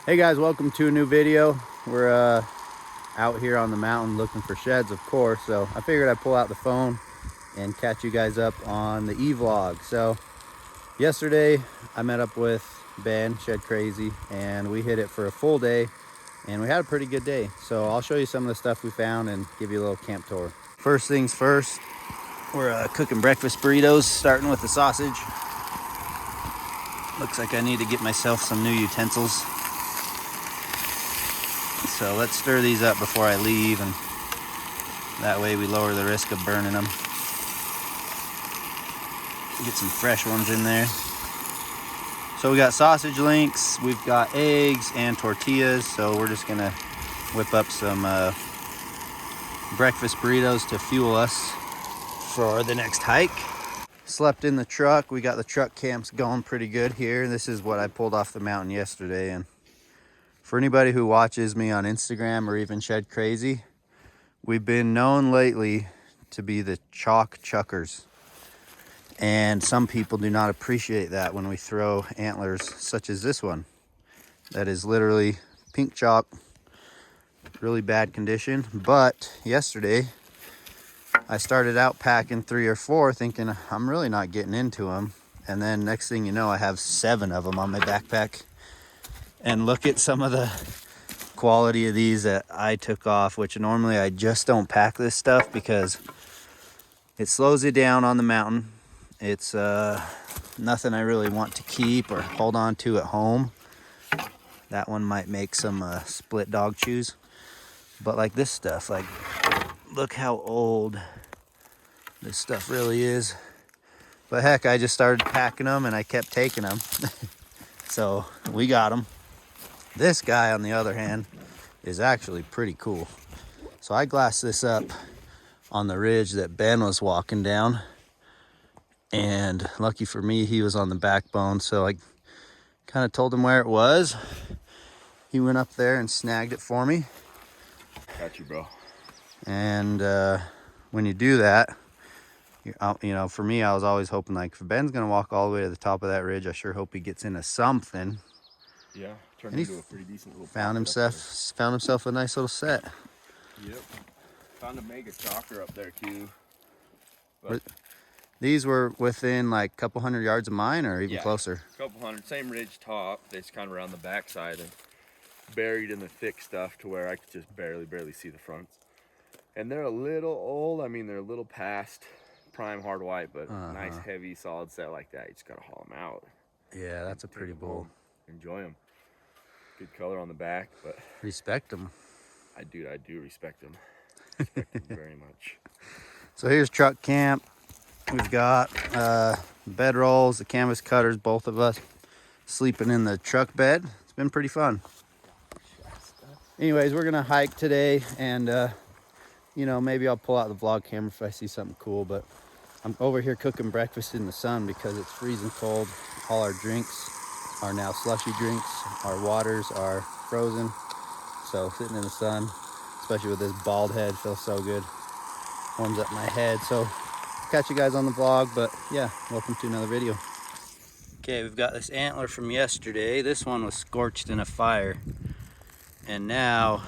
Hey guys, welcome to a new video. We're out here on the mountain looking for sheds, of course, so I figured I'd pull out the phone and catch you guys up on the e-vlog. So yesterday I met up with Ben, Shed Crazy, and we hit it for a full day and we had a pretty good day. So I'll show you some of the stuff we found and give you a little camp tour. First things first, we're cooking breakfast burritos, starting with the sausage. Looks like I need to get myself some new utensils. So let's stir these up before I leave, and that way we lower the risk of burning them. Get some fresh ones in there. So we got sausage links, we've got eggs and tortillas, so we're just gonna whip up some breakfast burritos to fuel us for the next hike. Slept in the truck. We got the truck camps going pretty good here. This is what I pulled off the mountain yesterday, and for anybody who watches me on Instagram or even Shed Crazy, we've been known lately to be the chalk chuckers. And some people do not appreciate that when we throw antlers such as this one. That is literally pink chalk, really bad condition. But yesterday, I started out packing 3 or 4 thinking I'm really not getting into them. And then next thing you know, I have 7 of them on my backpack. And look at some of the quality of these that I took off, which normally I just don't pack this stuff because it slows you down on the mountain. It's nothing I really want to keep or hold on to at home. That one might make some split dog chews. But like this stuff, like look how old this stuff really is. But heck, I just started packing them and I kept taking them. So we got them. This guy, on the other hand, is actually pretty cool. So I glassed this up on the ridge that Ben was walking down. And lucky for me, he was on the backbone. So I kind of told him where it was. He went up there and snagged it for me. Got you, bro. And when you do that, you know, for me, I was always hoping, like, if Ben's going to walk all the way to the top of that ridge, I sure hope he gets into something. Yeah, turned into a pretty decent little found himself a nice little set. Yep. Found a mega chalker up there too. But these were within like a couple hundred yards of mine, or even closer? A couple hundred, same ridge top. They just kind of around the backside and buried in the thick stuff to where I could just barely see the fronts. And they're a little old. I mean, they're a little past prime hard white, but nice, heavy, solid set like that. You just gotta haul them out. Yeah, that's a pretty bull. Enjoy them. Good color on the back, but respect them. I do respect them. Respect them very much. So here's truck camp. We've got bed rolls, the canvas cutters, both of us sleeping in the truck bed. It's been pretty fun. Anyways, we're gonna hike today, and you know, maybe I'll pull out the vlog camera if I see something cool, but I'm over here cooking breakfast in the sun because it's freezing cold. All our drinks are now slushy drinks. Our waters are frozen. So sitting in the sun, especially with this bald head, feels so good. Warms up my head. So catch you guys on the vlog, but yeah, welcome to another video. Okay, we've got this antler from yesterday. This one was scorched in a fire, and now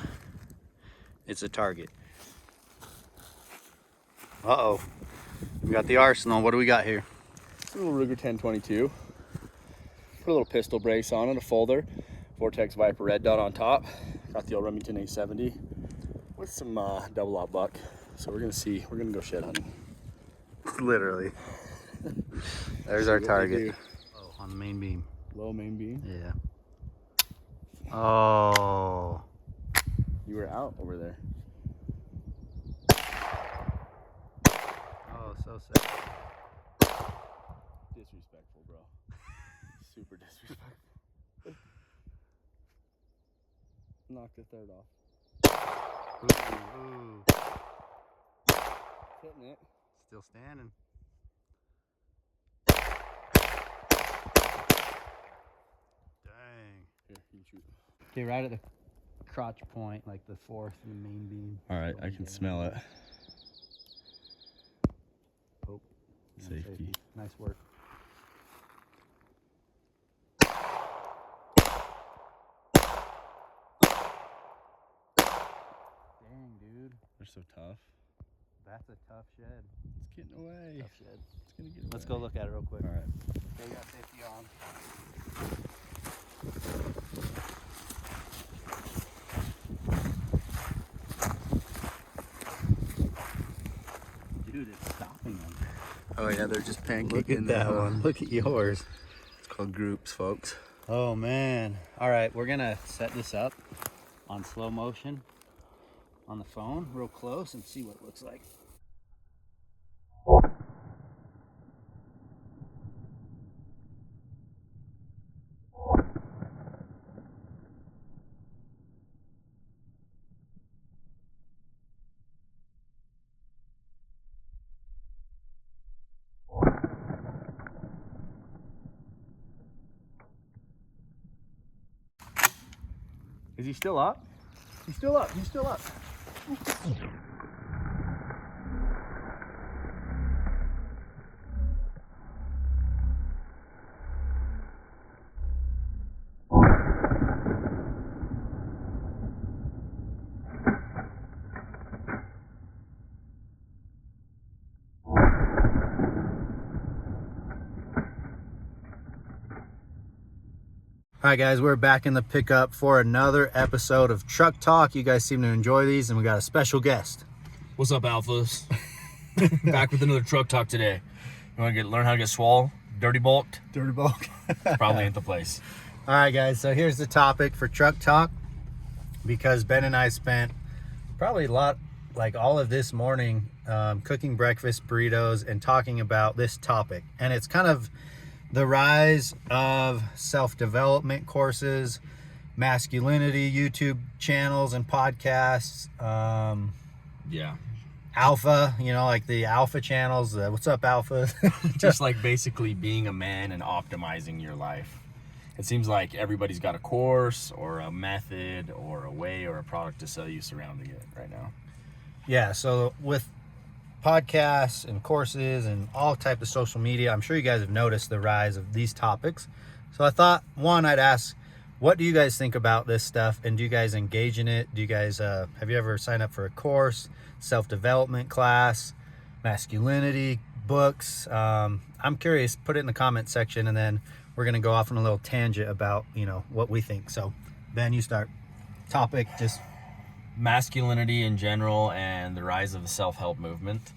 it's a target. Uh-oh. We got the arsenal. What do we got here? A little Ruger 1022. Put a little pistol brace on it, a folder, Vortex Viper red dot on top. Got the old Remington A70 with some double aught buck. So we're gonna go shed hunting. Literally. There's our target. Oh, on the main beam. Low main beam. Yeah. Oh. You were out over there. Oh, so sad. Disrespectful, bro. Super disrespectful. Knock the third off. Ooh. Hitting it. Still standing. Dang. Here, you can shoot. Okay, right at the crotch point, like the 4th and the main beam. All right, I can smell it. Oh, Safety. Nice work. Dang, dude. They're so tough. That's a tough shed. It's getting away. Tough shed. It's gonna get away. Let's go look at it real quick. All right. Okay, we got safety on. Dude, it's stopping them. Oh yeah, they're just pancaking. Look at that one. Look at yours. It's called groups, folks. Oh man. All right, we're gonna set this up on slow motion on the phone real close and see what it looks like. Is he still up? He's still up. He's still up. All right, guys, we're back in the pickup for another episode of Truck Talk. You guys seem to enjoy these, and we got a special guest. What's up, alphas? Back with another truck talk today. You want to learn how to get swole, dirty bulked? Dirty bulk. Probably ain't the place. All right, guys, so here's the topic for Truck Talk, because Ben and I spent probably all of this morning cooking breakfast burritos and talking about this topic. And it's kind of the rise of self-development courses, masculinity, YouTube channels and podcasts, Yeah. alpha, like the alpha channels. What's up, alpha? Just like basically being a man and optimizing your life. It seems like everybody's got a course or a method or a way or a product to sell you surrounding it right now. Yeah, so with podcasts and courses and all type of social media, I'm sure you guys have noticed the rise of these topics. So I thought, one, I'd ask, what do you guys think about this stuff, and do you guys engage in it? Do you guys have you ever signed up for a course, self-development class, masculinity books? I'm curious. Put it in the comment section, and then we're gonna go off on a little tangent about what we think. So Ben, you start. Topic, just Masculinity in general and the rise of the self-help movement.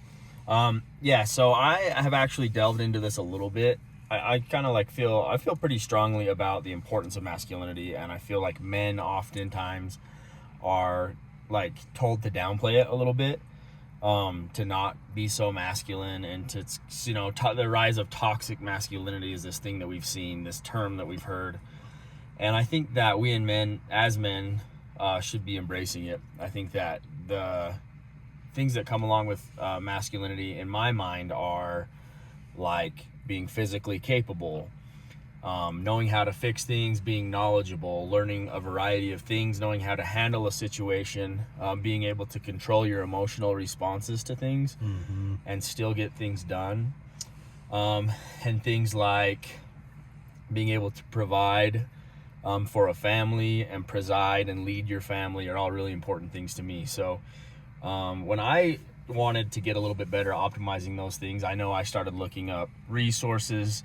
So I have actually delved into this a little bit. I kind of feel pretty strongly about the importance of masculinity, and I feel like men oftentimes are told to downplay it a little bit, to not be so masculine, and to the rise of toxic masculinity is this thing that we've seen, this term that we've heard, and I think that we as men should be embracing it. I think that the things that come along with masculinity in my mind are like being physically capable, knowing how to fix things, being knowledgeable, learning a variety of things, knowing how to handle a situation, being able to control your emotional responses to things, and still get things done, and things like being able to provide for a family and preside and lead your family are all really important things to me. So when I wanted to get a little bit better at optimizing those things, I know I started looking up resources.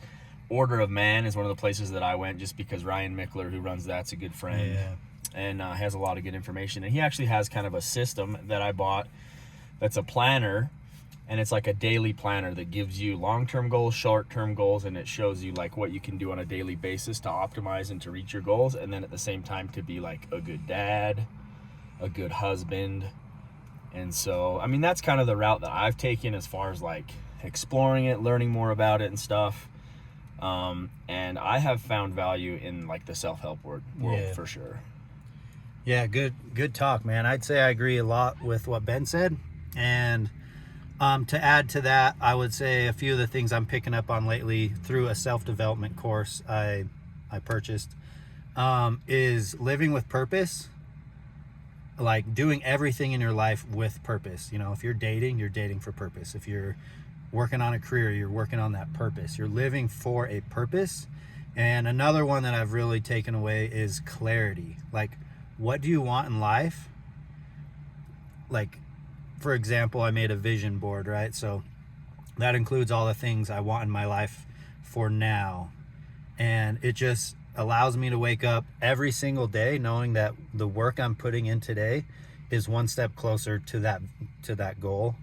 Order of Man is one of the places that I went, just because Ryan Mickler, who runs that's a good friend, and has a lot of good information. And he actually has kind of a system that I bought that's a planner, and it's like a daily planner that gives you long-term goals, short-term goals, and it shows you what you can do on a daily basis to optimize and to reach your goals, and then at the same time to be like a good dad, a good husband. And so, I mean, that's kind of the route that I've taken as far as exploring it, learning more about it and stuff. And I have found value in the self-help world for sure. Yeah, good talk, man. I'd say I agree a lot with what Ben said. And to add to that, I would say a few of the things I'm picking up on lately through a self-development course I purchased is living with purpose. Doing everything in your life with purpose. If you're dating for purpose. If you're working on a career, you're working on that purpose. You're living for a purpose. And another one that I've really taken away is clarity. What do you want in life? like, for example, I made a vision board, right? So that includes all the things I want in my life for now. And it just allows me to wake up every single day knowing that the work I'm putting in today is one step closer to that goal.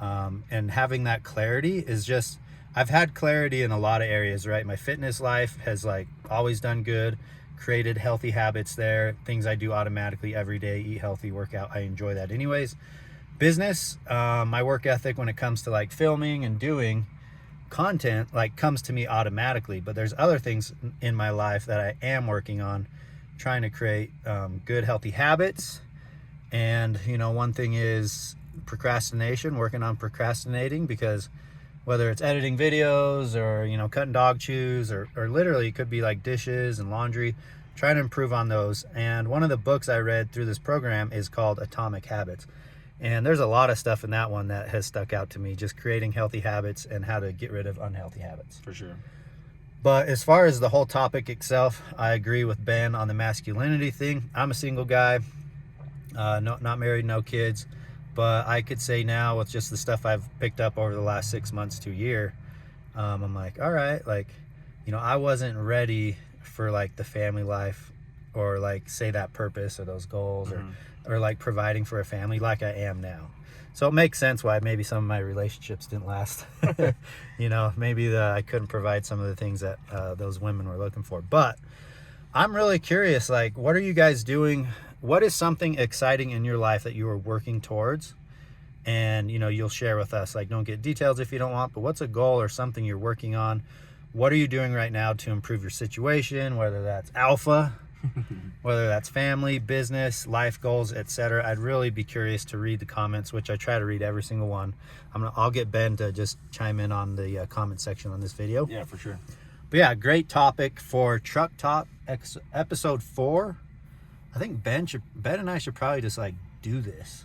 And having that clarity is just, I've had clarity in a lot of areas, right? My fitness life has like always done good, created healthy habits there, things I do automatically every day, eat healthy, work out. I enjoy that anyways. Business, my work ethic when it comes to like filming and doing content like comes to me automatically, but there's other things in my life that I am working on, trying to create good healthy habits. And you know, one thing is procrastination, working on procrastinating, because whether it's editing videos or, you know, cutting dog chews or literally it could be like dishes and laundry, trying to improve on those. And one of the books I read through this program is called Atomic Habits. And there's a lot of stuff in that one that has stuck out to me, just creating healthy habits and how to get rid of unhealthy habits. For sure. But as far as the whole topic itself, I agree with Ben on the masculinity thing. I'm a single guy, not married, no kids. But I could say now with just the stuff I've picked up over the last 6 months to a year, I'm like, all right, like, you know, I wasn't ready for like the family life or like say that purpose or those goals or like providing for a family like I am now. So it makes sense why maybe some of my relationships didn't last. You know, maybe I couldn't provide some of the things that those women were looking for. But I'm really curious, like, what are you guys doing? What is something exciting in your life that you are working towards? And, you know, you'll share with us, like, don't get details if you don't want, but what's a goal or something you're working on? What are you doing right now to improve your situation, whether that's alpha, whether that's family, business, life goals, etc. I'd really be curious to read the comments, which I try to read every single one. I'll get Ben to just chime in on the comment section on this video. Yeah, for sure. But yeah, great topic for Truck Talk episode 4. I think Ben and I should probably just like do this.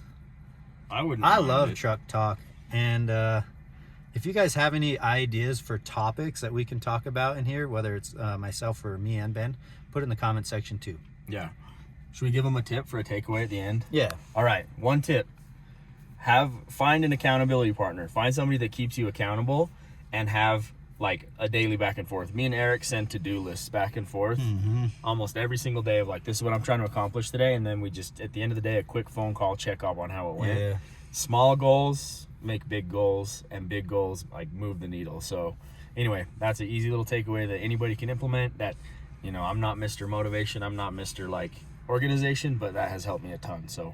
I love Truck Talk, and if you guys have any ideas for topics that we can talk about in here, whether it's myself or me and Ben, put it in the comment section too. Yeah. Should we give them a tip for a takeaway at the end? Yeah. All right. One tip: find an accountability partner. Find somebody that keeps you accountable, and have like a daily back and forth. Me and Eric send to-do lists back and forth almost every single day of like, this is what I'm trying to accomplish today. And then we just, at the end of the day, a quick phone call, check up on how it went. Yeah. Small goals make big goals, and big goals like move the needle. So anyway, that's an easy little takeaway that anybody can implement. That, you know, I'm not Mr. Motivation. I'm not Mr. like organization, but that has helped me a ton. So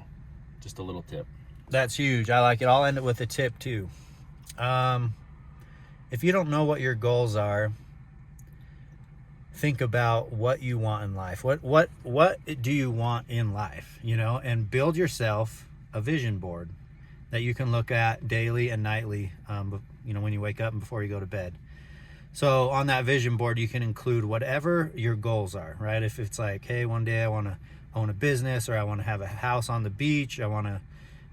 just a little tip. That's huge. I like it. I'll end it with a tip too. If you don't know what your goals are, think about what you want in life. What do you want in life, you know, and build yourself a vision board that you can look at daily and nightly, you know, when you wake up and before you go to bed. So on that vision board, you can include whatever your goals are, right? If it's like, hey, one day I want to own a business, or I want to have a house on the beach, I want to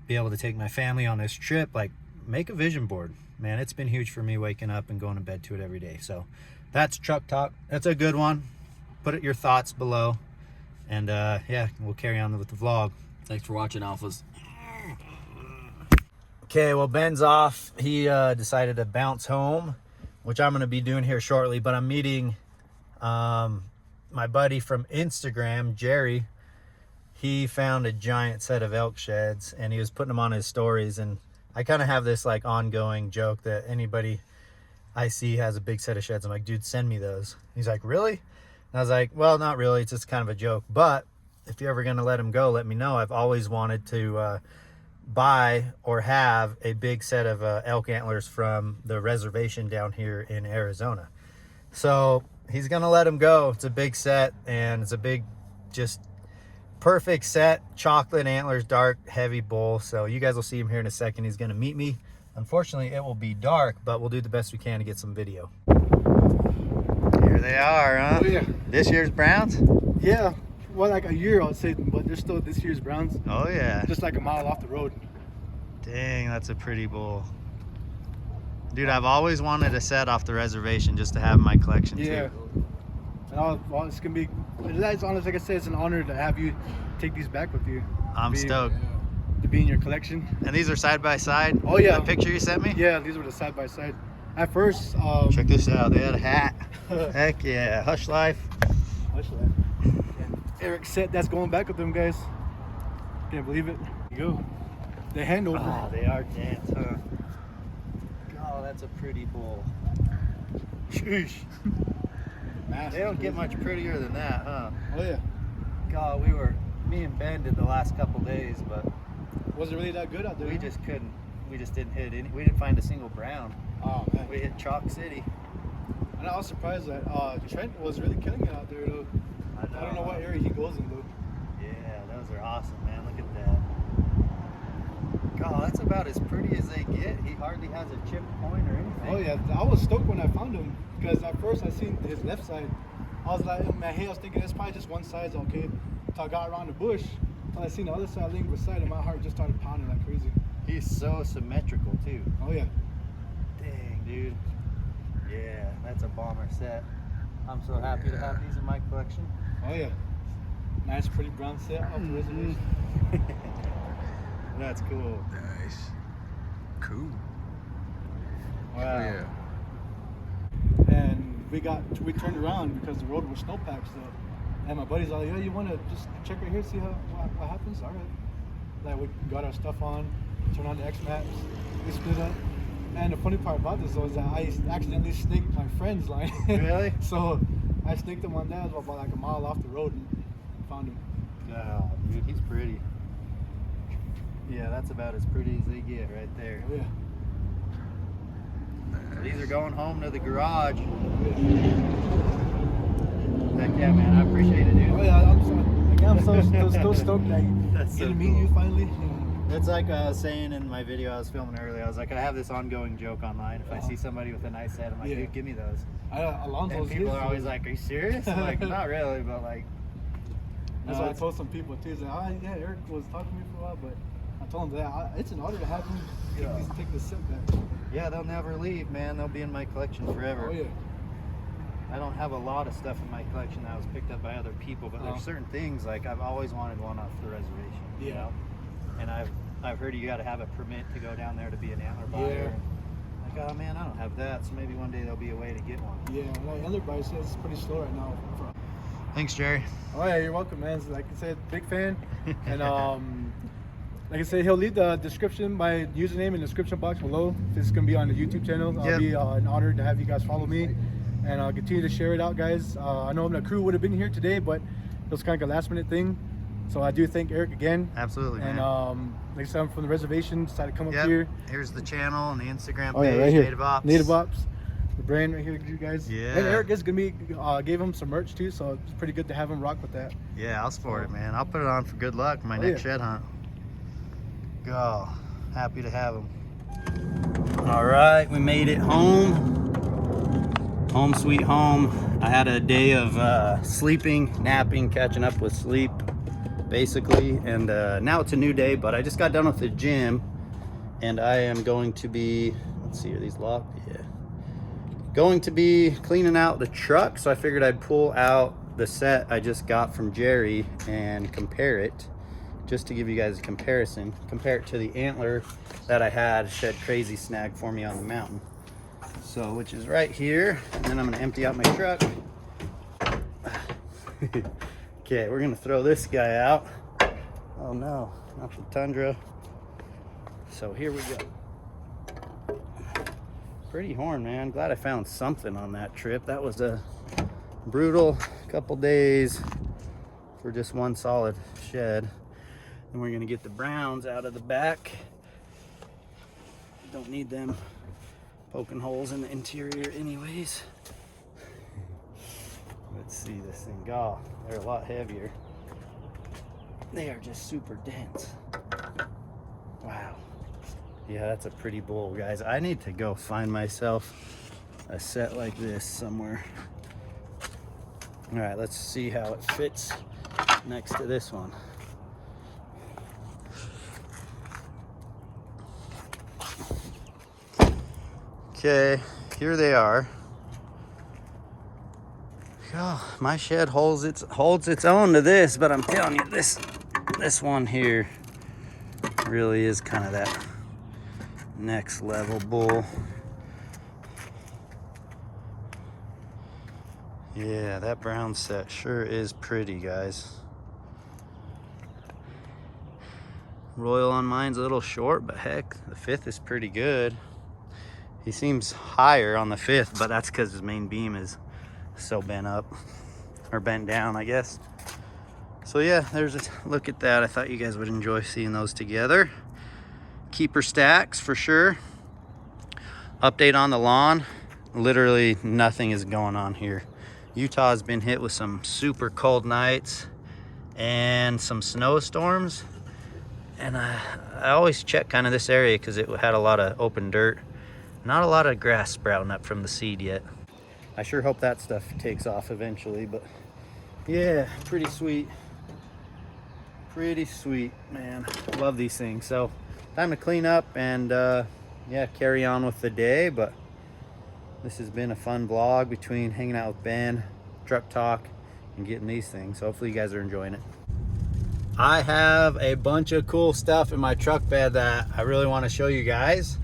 be able to take my family on this trip, like, make a vision board. Man, it's been huge for me waking up and going to bed to it every day. So that's Truck Talk. That's a good one. Put your thoughts below. And yeah, we'll carry on with the vlog. Thanks for watching, Alphas. Okay, well, Ben's off. He decided to bounce home, which I'm going to be doing here shortly. But I'm meeting my buddy from Instagram, Jerry. He found a giant set of elk sheds, and he was putting them on his stories. And I kind of have this like ongoing joke that anybody I see has a big set of sheds, I'm like, dude, send me those. He's like, really? And I was like, well, not really. It's just kind of a joke. But if you're ever going to let him go, let me know. I've always wanted to buy or have a big set of elk antlers from the reservation down here in Arizona. So he's going to let him go. It's a big set, and it's a big, just perfect set, chocolate antlers, dark, heavy bull. So you guys will see him here in a second. He's going to meet me. Unfortunately, it will be dark, but we'll do the best we can to get some video. Here they are, huh? Oh, yeah. This year's Browns? Yeah. Well, like a year, I'd say, but they're still this year's Browns. Oh, yeah. Just like a mile off the road. Dang, that's a pretty bull. Dude, I've always wanted a set off the reservation just to have in my collection, Yeah. too. And it's going to be, it's honest, like I said, it's an honor to have you take these back with you. I'm stoked. to be in your collection. And these are side by side? Oh, yeah. The picture you sent me? Yeah, these were the side by side. At first, check this out. They had a hat. Heck yeah. Hush Life. And Eric said that's going back with them guys. Can't believe it. There you go. They hand over. Oh, they are dense, huh? Oh, that's a pretty bull. Sheesh. They don't get much prettier than that, huh? Oh yeah. God, me and Ben did the last couple days, but was it really that good out there? we just couldn't. We just didn't hit any. We didn't find a single brown. Oh man. We hit Chalk City. And I was surprised that Trent was really killing it out there though. I don't know what area he goes in though. Yeah, those are awesome, man. Look at that. God, that's about as pretty as they get. He hardly has a chipped point or anything. Oh yeah, I was stoked when I found him because at first I seen his left side. I was like, man, hey, I was thinking it's probably just one side's okay. So I got around the bush, until I seen the other side leaning beside, and my heart just started pounding like crazy. He's so symmetrical too. Oh yeah. Dang, dude. Yeah, that's a bomber set. I'm so happy to have these in my collection. Oh yeah. Nice, pretty brown set off the reservation. That's cool. Nice. Cool. Wow. Yeah. And we turned around because the road was snowpacked still. And my buddy's like, yeah, you want to just check right here, see what happens? All right. Like we got our stuff on, turned on the X maps, we split up. And the funny part about this though is that I accidentally snaked my friend's line. Really? So I snaked him on that about like a mile off the road and found him. Oh, dude, he's pretty. Yeah, that's about as pretty as they get right there. Oh yeah. So these are going home to the garage. Heck yeah, man, I appreciate it, dude. Oh yeah, I'm so stoked that That's so getting to meet cool. you finally. It's like I was saying in my video I was filming earlier. I was like, I have this ongoing joke online. If I see somebody with a nice set, I'm like, Yeah. dude, give me those. And Alonso's people his. are always like, are you serious? I'm like, not really, but like, That's no, what I it's- told some people too. Like, oh yeah, Eric was talking to me for a while, but I told him that it's an honor to have him take this set back. yeah, they'll never leave, man. They'll be in my collection forever. Oh yeah. I don't have a lot of stuff in my collection that was picked up by other people, but there's certain things like I've always wanted one off the reservation. You Yeah. know? And I've heard you got to have a permit to go down there to be an antler buyer. Like, oh man, I don't have that, so maybe one day there'll be a way to get one. Yeah, like other buyers say it's pretty slow right now. Thanks, Jerry. Oh yeah, you're welcome, man. Like I said, big fan. And like I said, he'll leave the description, my username in the description box below. This is gonna be on the YouTube channel. I'll be an honor to have you guys follow me, and I'll continue to share it out, guys. I know the crew would have been here today, but it was kind of a last minute thing. So I do thank Eric again. Absolutely, And man. like I said, I'm from the reservation, decided to come up here. Here's the channel and the Instagram page, Oh yeah, right here. Native Ops. Native Ops. The brand right here, you guys. Yeah. And Eric is gonna be gave him some merch too, so it's pretty good to have him rock with that. Yeah, I'll sport it, man. I'll put it on for good luck my next shed hunt. Go. Happy to have them. All right, we made it home. Home sweet home. I had a day of sleeping, napping, catching up with sleep, basically. And now it's a new day, but I just got done with the gym. And I am going to be, let's see, are these locked? Yeah. Going to be cleaning out the truck. So I figured I'd pull out the set I just got from Jerry and compare it, just to give you guys a comparison. Compare it to the Antler that I had shed crazy snag for me on the mountain. So, which is right here. And then I'm gonna empty out my truck. Okay, we're gonna throw this guy out. Oh no, not the Tundra. So here we go. Pretty horn, man. Glad I found something on that trip. That was a brutal couple days for just one solid shed. And we're gonna get the browns out of the back. Don't need them poking holes in the interior anyways. Let's see this thing. God, they're a lot heavier. They are just super dense. Wow. Yeah, that's a pretty bull, guys. I need to go find myself a set like this somewhere. All right, let's see how it fits next to this one. Okay, here they are. Oh, my shed holds its own to this, but I'm telling you, this one here, Really is kind of that next level bull. Yeah, that brown set sure is pretty, guys. Royal on mine's a little short, but heck, the 5th is pretty good. He seems higher on the 5th, but that's because his main beam is so bent up, or bent down, I guess. So yeah, there's a look at that. I thought you guys would enjoy seeing those together. Keeper stacks for sure. Update on the lawn. Literally nothing is going on here. Utah's been hit with some super cold nights and some snowstorms. And I always check kind of this area because it had a lot of open dirt. Not a lot of grass sprouting up from the seed yet. I sure hope that stuff takes off eventually, but yeah, pretty sweet. Pretty sweet, man. Love these things. So time to clean up and yeah, carry on with the day. But this has been a fun vlog between hanging out with Ben, truck talk, and getting these things. So hopefully you guys are enjoying it. I have a bunch of cool stuff in my truck bed that I really want to show you guys.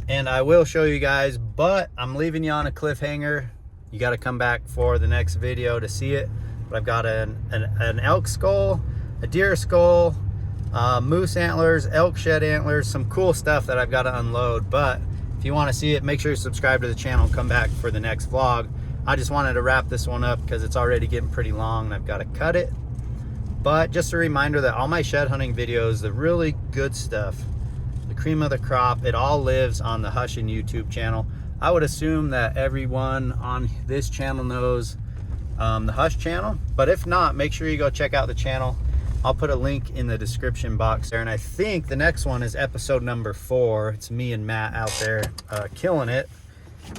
And I will show you guys, but I'm leaving you on a cliffhanger. You got to come back for the next video to see it. But I've got an elk skull, a deer skull, moose antlers, elk shed antlers, some cool stuff that I've got to unload. But if you want to see it, make sure you subscribe to the channel and come back for the next vlog. I just wanted to wrap this one up because it's already getting pretty long and I've got to cut it. But just a reminder that all my shed hunting videos, the really good stuff, the cream of the crop, it all lives on the Hushin YouTube channel. I would assume that everyone on this channel knows the Hush channel, but if not, make sure you go check out the channel. I'll put a link in the description box there. And I think the next one is episode number 4. It's me and Matt out there killing it.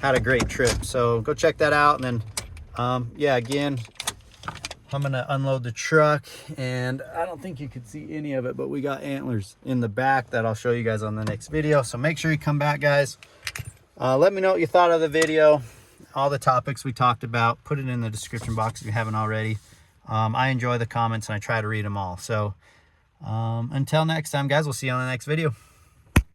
Had a great trip. So go check that out. And then, yeah, again, I'm going to unload the truck. And I don't think you could see any of it, but we got antlers in the back that I'll show you guys on the next video. So make sure you come back, guys. Let me know what you thought of the video. All the topics we talked about. Put it in the description box if you haven't already. I enjoy the comments and I try to read them all. So until next time, guys, we'll see you on the next video.